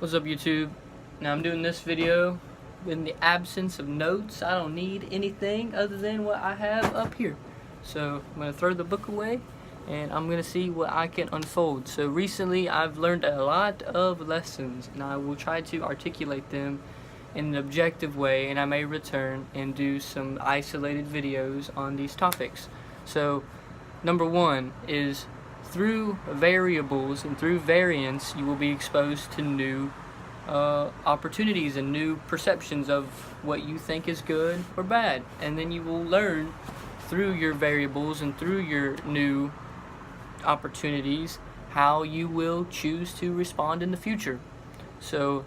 What's up, YouTube? Now I'm doing this video in the absence of notes. I don't need anything other than what I have up here. So I'm going to throw the book away and I'm going to see what I can unfold. So recently I've learned a lot of lessons and I will try to articulate them in an objective way, and I may return and do some isolated videos on these topics. So number one is, through variables and through variance, you will be exposed to new opportunities and new perceptions of what you think is good or bad. And then you will learn through your variables and through your new opportunities how you will choose to respond in the future. So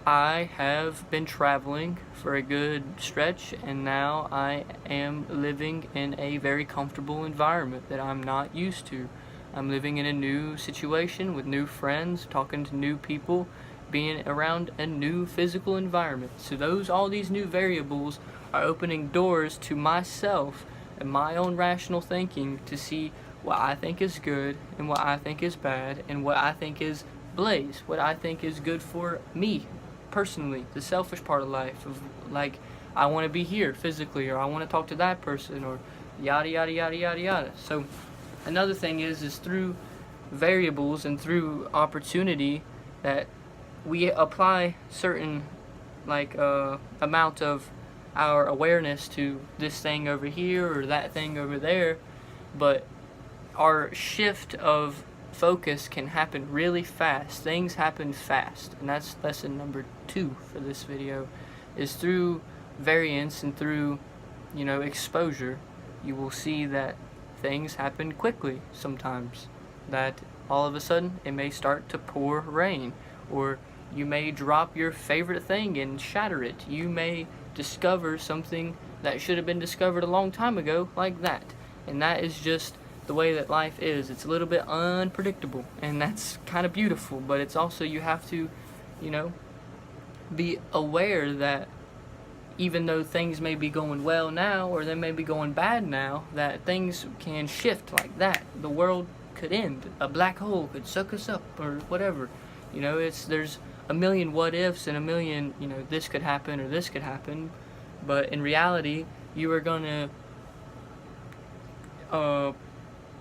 I have been traveling for a good stretch, and now I am living in a very comfortable environment that I'm not used to. I'm living in a new situation with new friends, talking to new people, being around a new physical environment. So all these new variables are opening doors to myself and my own rational thinking to see what I think is good and what I think is bad and what I think is blaze, what I think is good for me personally, the selfish part of life, of like, I want to be here physically, or I want to talk to that person, or yada yada yada yada yada. So another thing is through variables and through opportunity that we apply certain amount of our awareness to this thing over here or that thing over there, but our shift of focus can happen really fast. Things happen fast, and that's lesson number 2 for this video. Is through variance and through exposure, you will see that things happen quickly sometimes. That all of a sudden it may start to pour rain, or you may drop your favorite thing and shatter it. You may discover something that should have been discovered a long time ago, like that. And that is just the way that life is. It's a little bit unpredictable, and that's kind of beautiful, but it's also, you have to be aware that even though things may be going well now, or they may be going bad now, that things can shift like that. The world could end. A black hole could suck us up, or whatever. There's a million what ifs and a million, this could happen or this could happen, but in reality, you are going to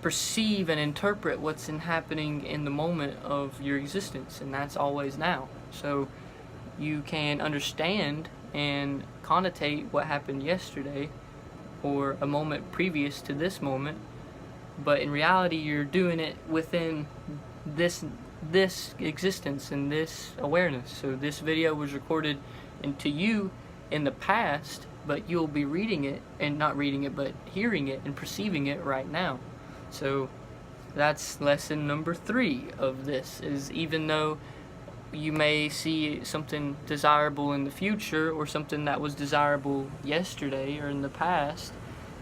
perceive and interpret what's happening in the moment of your existence, and that's always now. So you can understand and connotate what happened yesterday or a moment previous to this moment, but in reality you're doing it within this existence and this awareness. So this video was recorded into you in the past, but you'll be reading it, and not reading it, but hearing it and perceiving it right now. So that's lesson number 3 of this, is even though you may see something desirable in the future, or something that was desirable yesterday or in the past,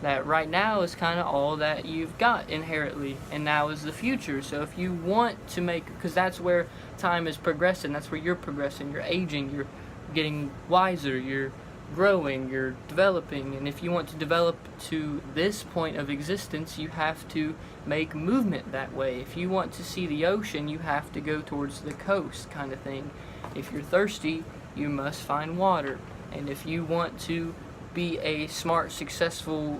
that right now is kind of all that you've got inherently, and now is the future. So if you want to because that's where time is progressing, that's where you're progressing, you're aging, you're getting wiser, you're growing, you're developing, and if you want to develop to this point of existence, you have to make movement that way. If you want to see the ocean, you have to go towards the coast, kind of thing. If you're thirsty, you must find water. And if you want to be a smart, successful,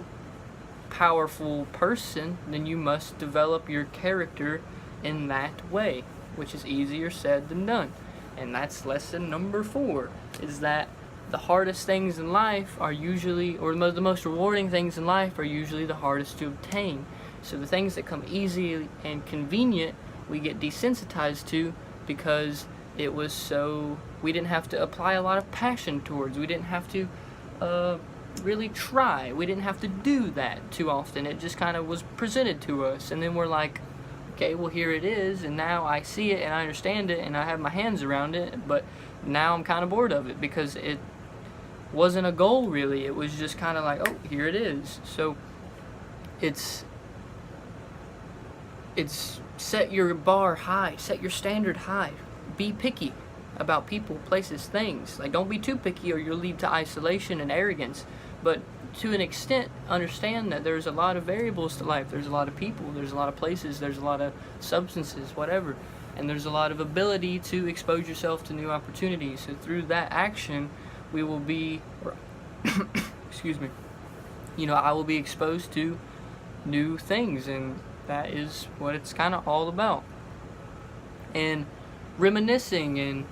powerful person, then you must develop your character in that way, which is easier said than done. And that's lesson number 4, is that the hardest things in life are usually, or the most rewarding things in life are usually the hardest to obtain. So the things that come easy and convenient, we get desensitized to because it was so, we didn't have to apply a lot of passion towards, we didn't have to really try, we didn't have to do that too often. It just kind of was presented to us, and then we're like, okay, well, here it is, and now I see it and I understand it and I have my hands around it, but now I'm kind of bored of it because it wasn't a goal really. It was just kind of like, oh, here it is. So it's set your bar high, set your standard high. Be picky about people, places, things. Like, don't be too picky or you'll lead to isolation and arrogance. But to an extent, understand that there's a lot of variables to life. There's a lot of people, there's a lot of places, there's a lot of substances, whatever. and there's a lot of ability to expose yourself to new opportunities. So through that action, we will be, excuse me, I will be exposed to new things, and that is what it's kind of all about. And reminiscing and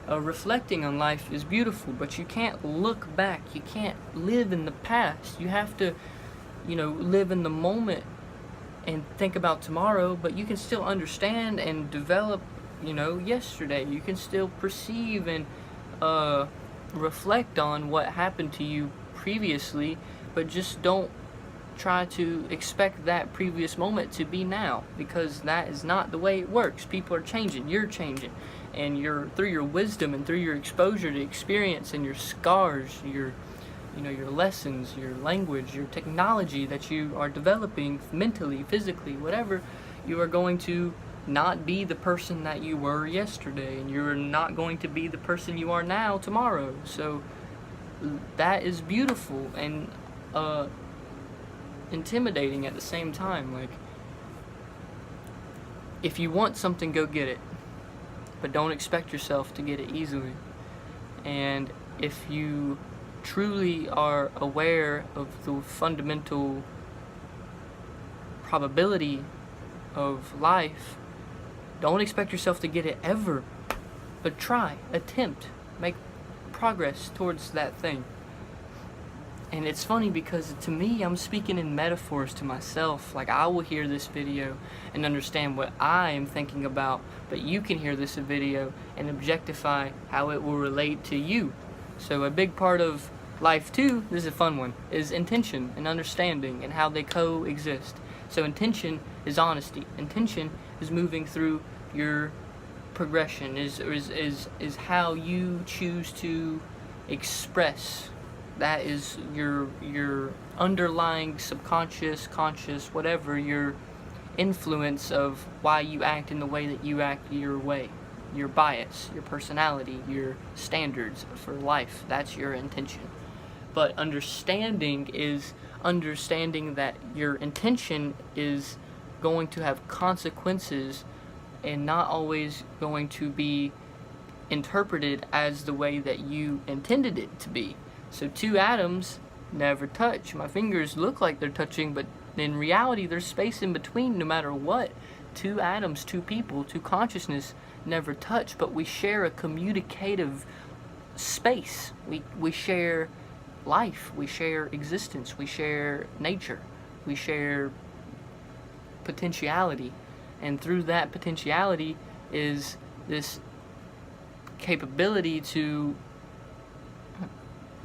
reflecting on life is beautiful, but you can't look back. You can't live in the past. You have to, live in the moment and think about tomorrow, but you can still understand and develop, yesterday. You can still perceive and reflect on what happened to you previously, but just don't try to expect that previous moment to be now, because that is not the way it works. People are changing, you're changing, and through your wisdom and through your exposure to experience and your scars, your lessons, your language, your technology that you are developing mentally, physically, whatever, you are going to not be the person that you were yesterday, and you're not going to be the person you are now tomorrow. So that is beautiful and intimidating at the same time. Like, if you want something, go get it, but don't expect yourself to get it easily. And if you truly are aware of the fundamental probability of life, don't expect yourself to get it ever, but try, attempt, make progress towards that thing. And it's funny because to me, I'm speaking in metaphors to myself. Like, I will hear this video and understand what I am thinking about, but you can hear this video and objectify how it will relate to you. So a big part of life too, this is a fun one, is intention and understanding and how they coexist. So intention is honesty. Intention is moving through your progression, is how you choose to express. That is your underlying subconscious, conscious, whatever, your influence of why you act in the way that you act your way. Your bias, your personality, your standards for life. That's your intention. But understanding is understanding that your intention is going to have consequences and not always going to be interpreted as the way that you intended it to be. So two atoms never touch. My fingers look like they're touching, but in reality there's space in between no matter what. Two atoms, two people, two consciousness never touch, but we share a communicative space. We share life, we share existence, we share nature, we share potentiality, and through that potentiality is this capability to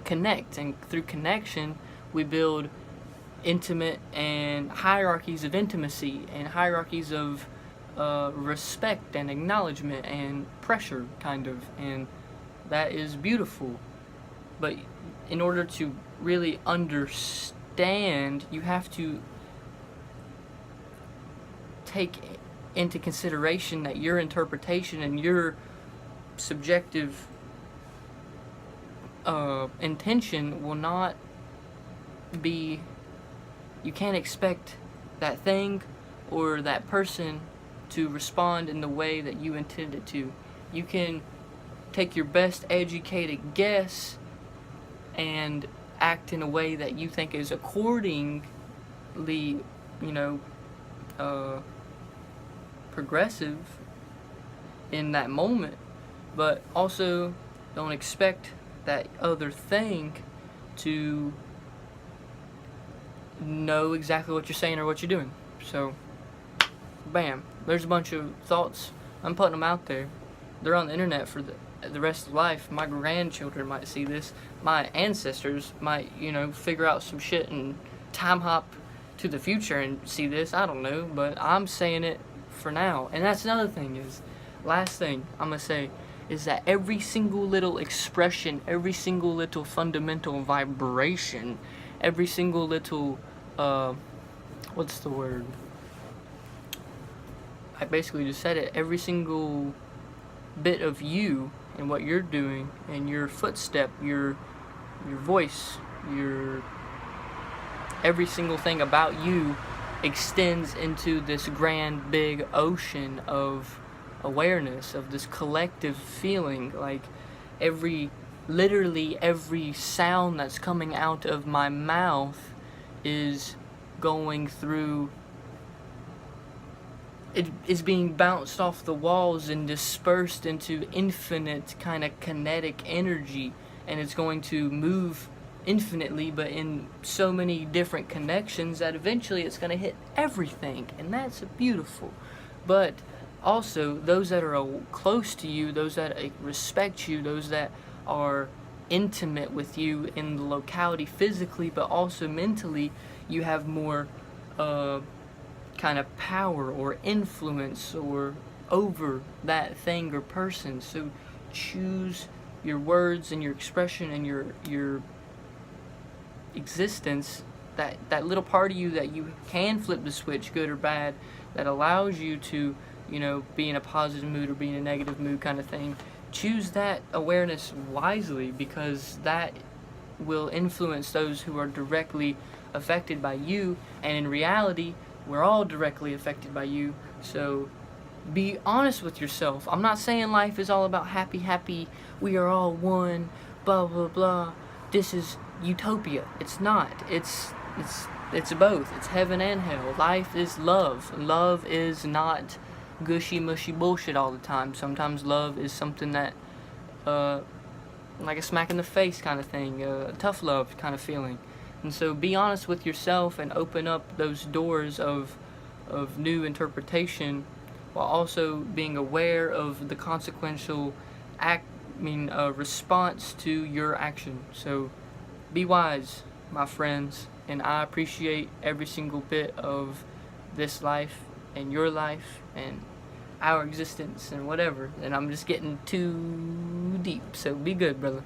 connect, and through connection we build intimate and hierarchies of intimacy and hierarchies of respect and acknowledgement and pressure, kind of, and that is beautiful. But in order to really understand, you have to take into consideration that your interpretation and your subjective intention will not be, you can't expect that thing or that person to respond in the way that you intended to. You can take your best educated guess and act in a way that you think is accordingly, progressive in that moment, but also don't expect that other thing to know exactly what you're saying or what you're doing. So, bam, there's a bunch of thoughts. I'm putting them out there. They're on the internet for the rest of life. My grandchildren might see this. My ancestors might, figure out some shit and time hop to the future and see this. I don't know, but I'm saying it for now. And that's another thing is, last thing I'm going to say is that every single little expression, every single little fundamental vibration, every single little, what's the word? I basically just said it. Every single bit of you and what you're doing and your footstep, your voice, every single thing about you extends into this grand big ocean of awareness, of this collective feeling. Like literally every sound that's coming out of my mouth is going through, it is being bounced off the walls and dispersed into infinite kind of kinetic energy, and it's going to move infinitely, but in so many different connections that eventually it's going to hit everything, and that's beautiful. But also, those that are close to you, those that respect you, those that are intimate with you in the locality physically, but also mentally, you have more kind of power or influence or over that thing or person. So choose your words and your expression and your existence, that little part of you that you can flip the switch, good or bad, that allows you to, you know, be in a positive mood or be in a negative mood kind of thing. Choose that awareness wisely, because that will influence those who are directly affected by you, and in reality we're all directly affected by you. So be honest with yourself. I'm not saying life is all about happy, we are all one, blah blah blah, this is utopia. It's not. It's both. It's heaven and hell. Life is love. Love is not gushy mushy bullshit all the time. Sometimes love is something that like a smack in the face kind of thing, tough love kind of feeling. And so be honest with yourself and open up those doors of new interpretation, while also being aware of the consequential response to your action. So be wise, my friends, and I appreciate every single bit of this life and your life and our existence and whatever. And I'm just getting too deep, so be good, brother.